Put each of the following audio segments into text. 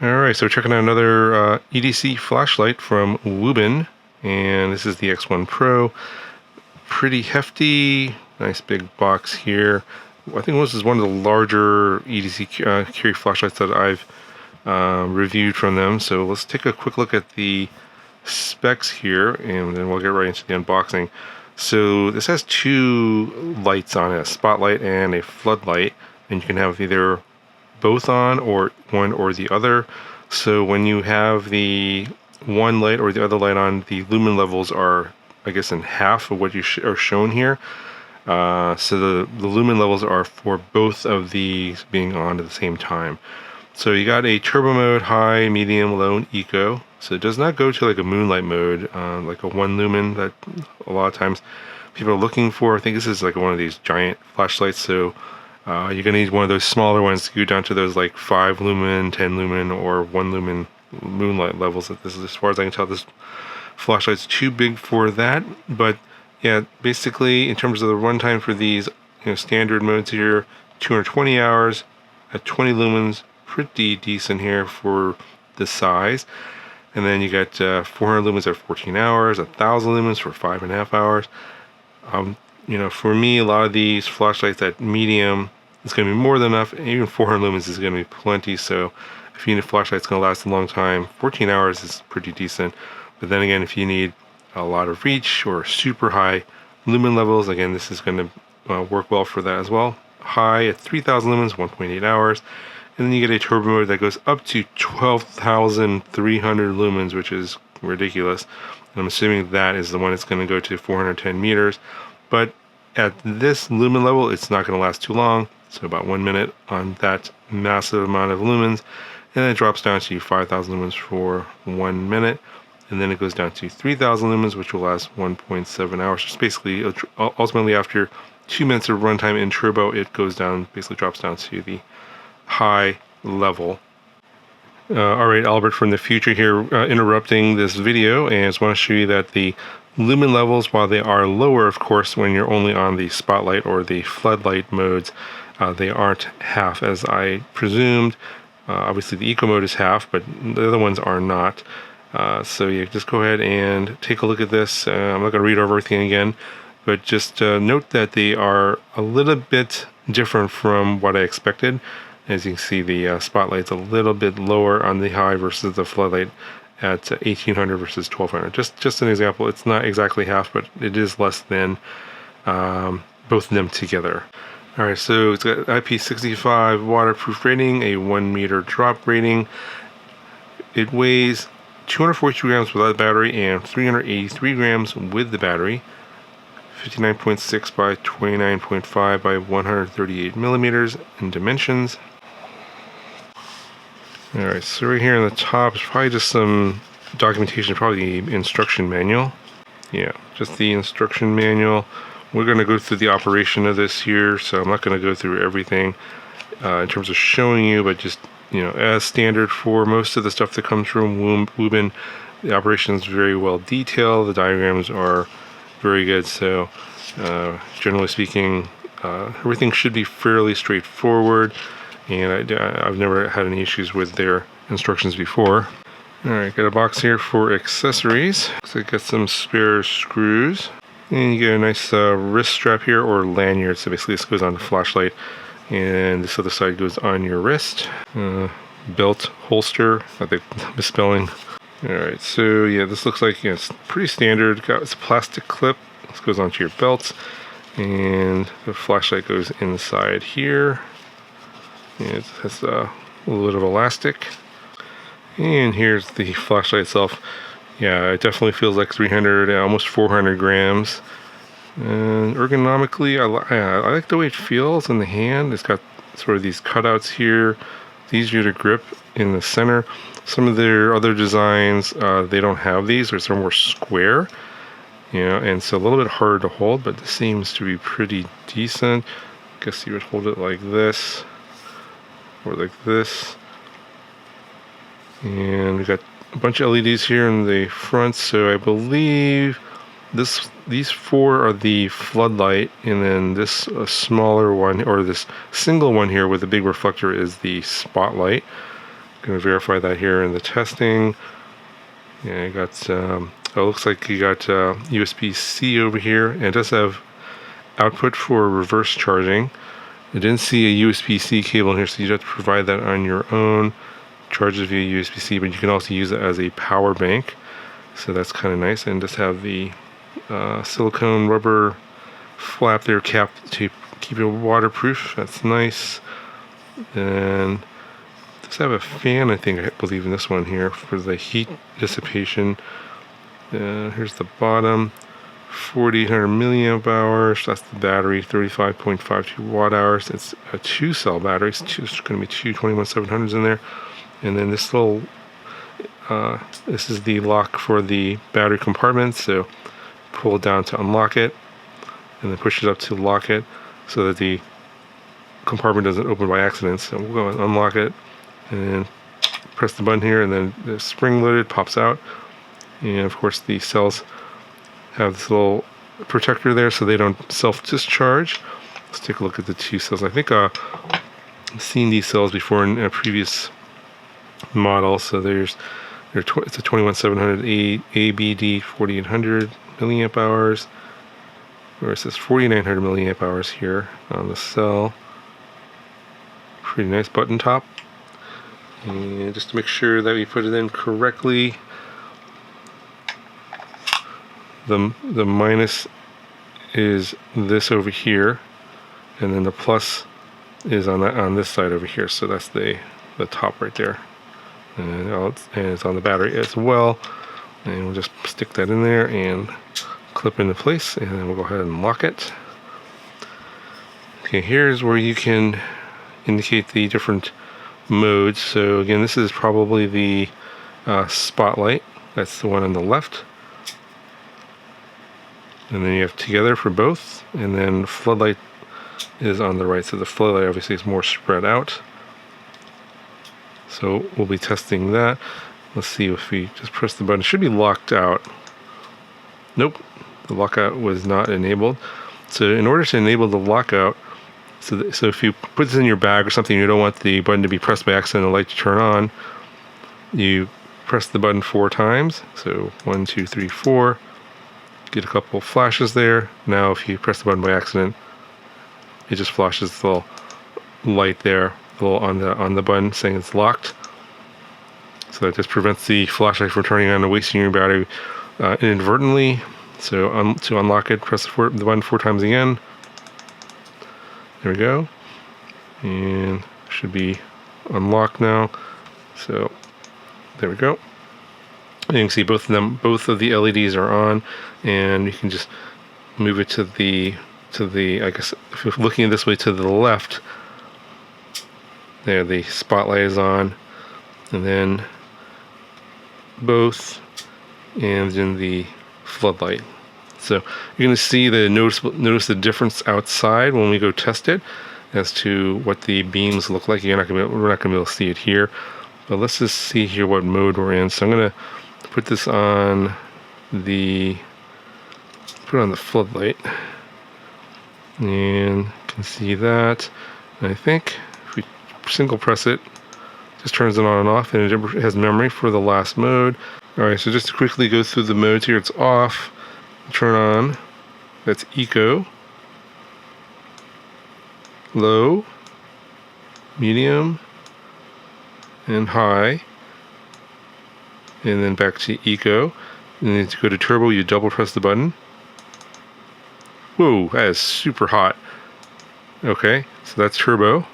Alright, so we're checking out another EDC flashlight from WUBEN, and this is the X1 Pro. Pretty hefty, nice big box here. I think this is one of the larger EDC carry flashlights that I've reviewed from them. So let's take a quick look at the specs here, and then we'll get right into the unboxing. So this has two lights on it, a spotlight and a floodlight, and you can have either both on or one or the other. So when you have the one light or the other light on, the lumen levels are, I guess, in half of what you are shown here. So the lumen levels are for both of these being on at the same time. So you got a turbo mode, high, medium, low, and eco. So it does not go to like a moonlight mode, like a 1 lumen that a lot of times people are looking for. I think this is like one of these giant flashlights, so you're gonna need one of those smaller ones to go down to those like 5 lumen, 10 lumen, or 1 lumen moonlight levels. This is, as far as I can tell, this flashlight's too big for that. But yeah, basically in terms of the runtime for these, standard modes here, 220 hours at 20 lumens, pretty decent here for the size. And then you got 400 lumens at 14 hours, 1,000 lumens for 5.5 hours. For me, a lot of these flashlights at medium, it's going to be more than enough. Even 400 lumens is going to be plenty. So if you need a flashlight that's going to last a long time, 14 hours is pretty decent. But then again, if you need a lot of reach or super high lumen levels, again, this is going to work well for that as well. High at 3,000 lumens, 1.8 hours. And then you get a turbo mode that goes up to 12,300 lumens, which is ridiculous. And I'm assuming that is the one that's going to go to 410 meters. But at this lumen level, it's not going to last too long. So about 1 minute on that massive amount of lumens. And then it drops down to 5,000 lumens for 1 minute. And then it goes down to 3,000 lumens, which will last 1.7 hours. Just basically, ultimately after 2 minutes of runtime in turbo, it goes down, basically drops down to the high level. Alright, Albert from the future here, interrupting this video, and I just want to show you that the lumen levels, while they are lower, of course, when you're only on the spotlight or the floodlight modes, they aren't half as I presumed. Obviously the eco mode is half, but the other ones are not. So yeah, just go ahead and take a look at this. I'm not going to read over everything again, but just note that they are a little bit different from what I expected. As you can see, the spotlight's a little bit lower on the high versus the floodlight at 1800 versus 1200. Just an example. It's not exactly half, but it is less than both of them together. All right, so it's got IP65 waterproof rating, a 1 meter drop rating. It weighs 242 grams without the battery and 383 grams with the battery. 59.6 by 29.5 by 138 millimeters in dimensions. Alright, so right here on the top is probably just some documentation, probably the instruction manual. Yeah, just the instruction manual. We're going to go through the operation of this here, so I'm not going to go through everything in terms of showing you, but just, as standard for most of the stuff that comes from WUBEN, the operation is very well detailed, the diagrams are very good, so generally speaking, everything should be fairly straightforward. And I've never had any issues with their instructions before. Alright, got a box here for accessories. Looks like got some spare screws. And you get a nice wrist strap here, or lanyard. So basically this goes on the flashlight, and this other side goes on your wrist. Belt holster, I think misspelling. Alright, so yeah, this looks like it's pretty standard. Got this plastic clip. This goes onto your belt. And the flashlight goes inside here. It has a little bit of elastic. And here's the flashlight itself. Yeah, it definitely feels like 300, almost 400 grams. And ergonomically, I like the way it feels in the hand. It's got sort of these cutouts here. It's easier to grip in the center. Some of their other designs, they don't have these, or they're more square. And so a little bit harder to hold, but this seems to be pretty decent. I guess you would hold it like this. Or like this. And we've got a bunch of LEDs here in the front, so I believe these 4 are the floodlight, and then this smaller one, or this single one here with a big reflector, is the spotlight. going to verify that here in the testing. Yeah, I got, oh, it looks like you got USB-C over here, and it does have output for reverse charging. I didn't see a USB-C cable in here, so you'd have to provide that on your own. Charges via USB-C, but you can also use it as a power bank. So that's kind of nice, and just have the silicone rubber flap there cap to keep it waterproof. That's nice. And just have a fan, I believe in this one here for the heat dissipation. Here's the bottom, 4800 milliamp hours. That's the battery, 35.52 watt hours. It's a 2-cell battery. It's going to be two 21700s in there. And then this little this is the lock for the battery compartment, so pull it down to unlock it, and then push it up to lock it so that the compartment doesn't open by accident. So we'll go and unlock it, and then press the button here, and then the spring loaded pops out. And of course the cells have this little protector there so they don't self-discharge. Let's take a look at the two cells. I think I've seen these cells before in a previous model. So it's a 21700 ABD 4800 milliamp hours, or it says 4900 milliamp hours here on the cell. Pretty nice button top. And just to make sure that we put it in correctly, the minus is this over here, and then the plus is on this side over here. So that's the top right there. And it's on the battery as well, and we'll just stick that in there and clip into place, and then we'll go ahead and lock it. Okay, here's where you can indicate the different modes. So again, this is probably the spotlight. That's the one on the left, and then you have together for both, and then floodlight is on the right. So the floodlight obviously is more spread out. So we'll be testing that. Let's see if we just press the button. It should be locked out. Nope, the lockout was not enabled. So in order to enable the lockout, so if you put this in your bag or something, you don't want the button to be pressed by accident and the light to turn on, you press the button 4 times. So 1, 2, 3, 4. Get a couple flashes there. Now if you press the button by accident, it just flashes the little light there on the button saying it's locked. So that just prevents the flashlight from turning on and wasting your battery inadvertently. So to unlock it, press the button 4 times again. There we go, and should be unlocked now. So there we go. And you can see both of the LEDs are on, and you can just move it to the I guess if you're looking this way to the left. There, the spotlight is on, and then both, and then the floodlight. So you're going to see notice the difference outside when we go test it as to what the beams look like. We're not going to be able to see it here, but let's just see here what mode we're in. So I'm going to put this on the floodlight, and you can see that. And I think if we single press it, just turns it on and off, and it has memory for the last mode. Alright, so just to quickly go through the modes here, it's off, turn on, that's eco, low, medium, and high, and then back to eco. And then to go to turbo, you double press the button. Whoa, that is super hot. Okay, so that's turbo.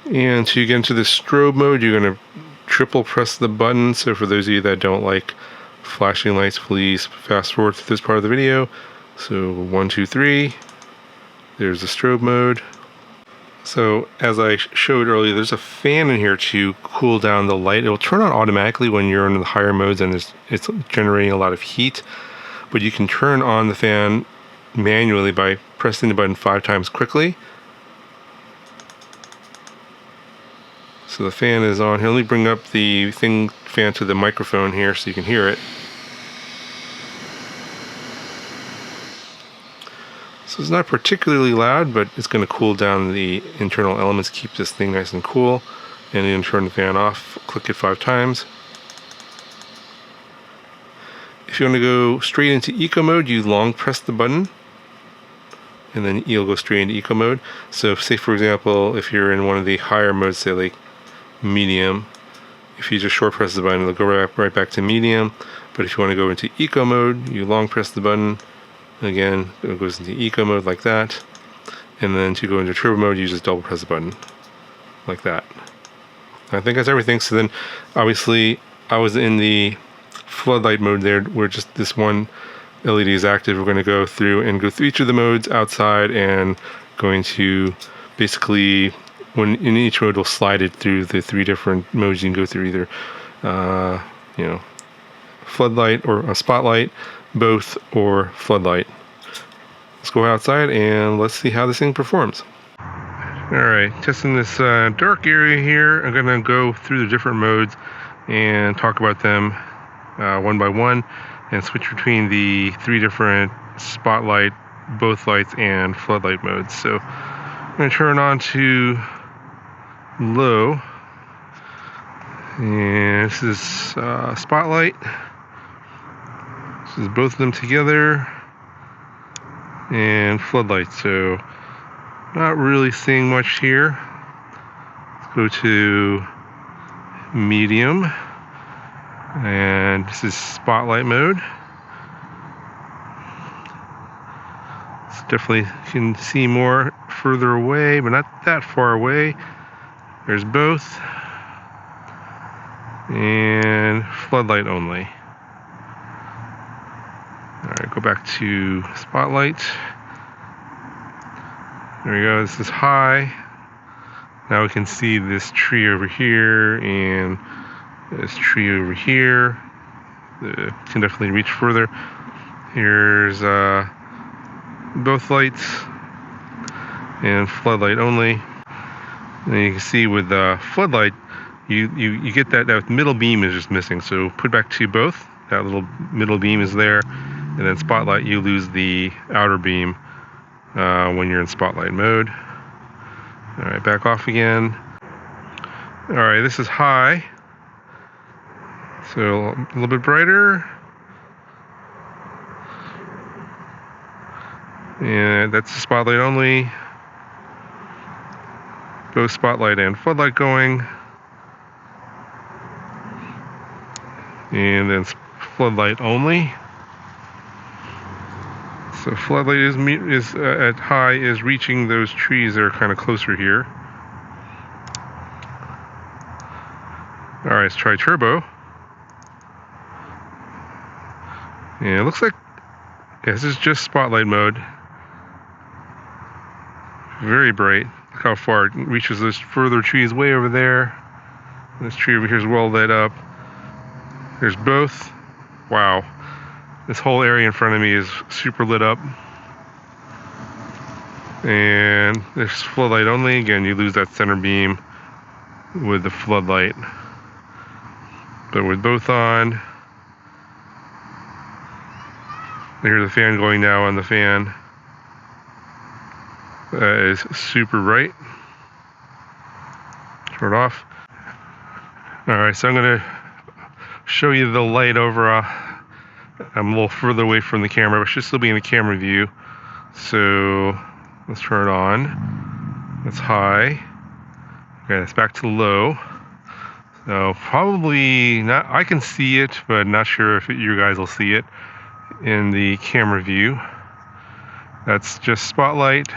And to get into the strobe mode, you're going to triple press the button. So for those of you that don't like flashing lights, please fast forward to this part of the video. So 1, 2, 3. There's the strobe mode. So as I showed earlier, there's a fan in here to cool down the light. It will turn on automatically when you're in the higher modes and it's generating a lot of heat. But you can turn on the fan manually by pressing the button 5 times quickly. So the fan is on here. Let me bring up the fan to the microphone here so you can hear it. So it's not particularly loud, but it's going to cool down the internal elements, keep this thing nice and cool. and then turn the fan off. Click it 5 times. If you want to go straight into eco mode, you long press the button, and then you'll go straight into eco mode. So say for example, if you're in one of the higher modes, say like medium, if you just short press the button, it'll go right back to medium. But if you want to go into eco mode, you long press the button. Again, it goes into eco mode like that. And then to go into turbo mode, you just double press the button like that. I think that's everything. So then obviously I was in the floodlight mode there, where just this one LED is active. We're going to go through each of the modes outside, and going to basically, when in each mode, we'll slide it through the 3 different modes. You can go through either floodlight or a spotlight, both, or floodlight. Let's go outside and let's see how this thing performs. Alright, testing this dark area here. I'm going to go through the different modes and talk about them one by one, and switch between the 3 different spotlight, both lights, and floodlight modes. So I'm going to turn on to low, and this is spotlight. This is both of them together, and floodlight. So not really seeing much here. Let's go to medium, and this is spotlight mode. It's definitely, you can see more further away, but not that far away. There's both, and floodlight only. Alright, go back to spotlight. There we go, this is high. Now we can see this tree over here and this tree over here. You can definitely reach further. Here's both lights, and floodlight only. And you can see with the floodlight, you get that middle beam is just missing. So put back to both. That little middle beam is there. And then spotlight, you lose the outer beam when you're in spotlight mode. Alright, back off again. Alright, this is high. So a little bit brighter. And that's the spotlight only. Both spotlight and floodlight going. And then floodlight only. So floodlight is at high, is reaching those trees that are kind of closer here. Alright, let's try turbo. And it looks like, yeah, this is just spotlight mode. Very bright. Look how far it reaches those further trees way over there. This tree over here is well lit up. There's both. Wow. This whole area in front of me is super lit up. And there's floodlight only. Again, you lose that center beam with the floodlight. But with both on, here's the fan going now on the fan. That is super bright. Turn it off. Alright, so I'm going to show you the light over. I'm a little further away from the camera, but it should still be in the camera view. So let's turn it on. That's high. Okay, it's back to low. So probably not, I can see it, but not sure if you guys will see it in the camera view. That's just spotlight.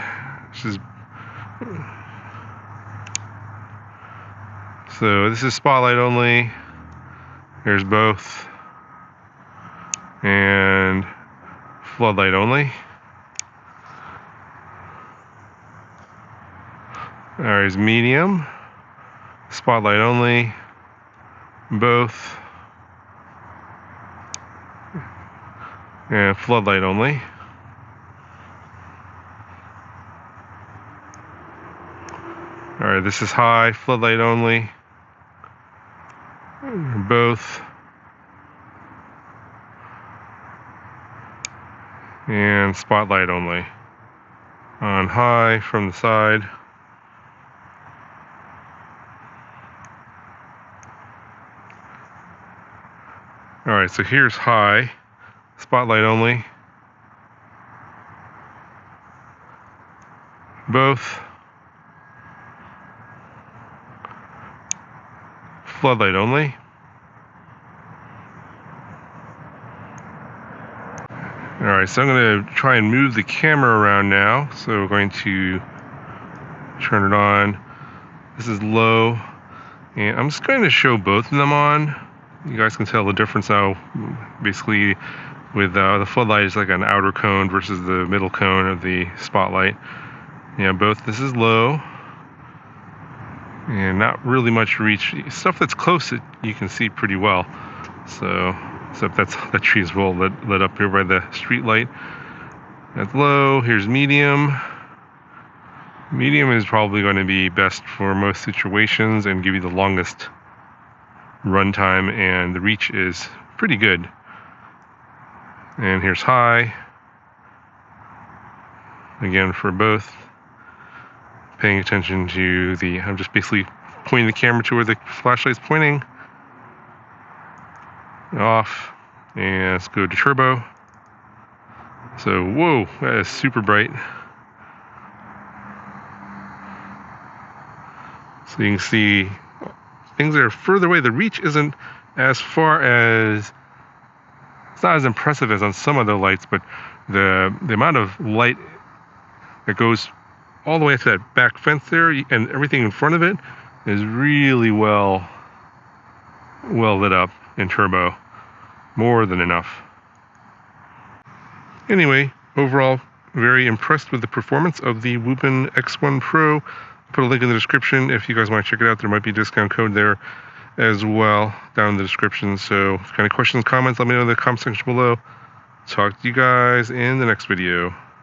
So this is spotlight only. There's both. And floodlight only. There's medium. Spotlight only. Both. And floodlight only. Alright, this is high, floodlight only. Both. And spotlight only. On high from the side. Alright, so here's high, spotlight only. Both. Floodlight only. Alright, so I'm going to try and move the camera around now. So we're going to turn it on. This is low. And I'm just going to show both of them on. You guys can tell the difference now. Basically, with the floodlight is like an outer cone versus the middle cone of the spotlight. Yeah, both. This is low. And not really much reach. Stuff that's close, you can see pretty well. So, except that tree is well lit up here by the street light. That's low. Here's medium. Medium is probably going to be best for most situations and give you the longest runtime, and the reach is pretty good. And here's high. Again for both. Paying attention to I'm just basically pointing the camera to where the flashlight's pointing. Off. And let's go to turbo. So, whoa, that is super bright. So you can see things are further away. The reach isn't as far as, it's not as impressive as on some of the lights, but the amount of light that goes all the way to that back fence there and everything in front of it is really well lit up in turbo. More than enough. Anyway, overall, very impressed with the performance of the WUBEN X1 Pro. Put a link in the description if you guys want to check it out. There might be a discount code there as well down in the description. So if you have any questions, comments, let me know in the comment section below. Talk to you guys in the next video.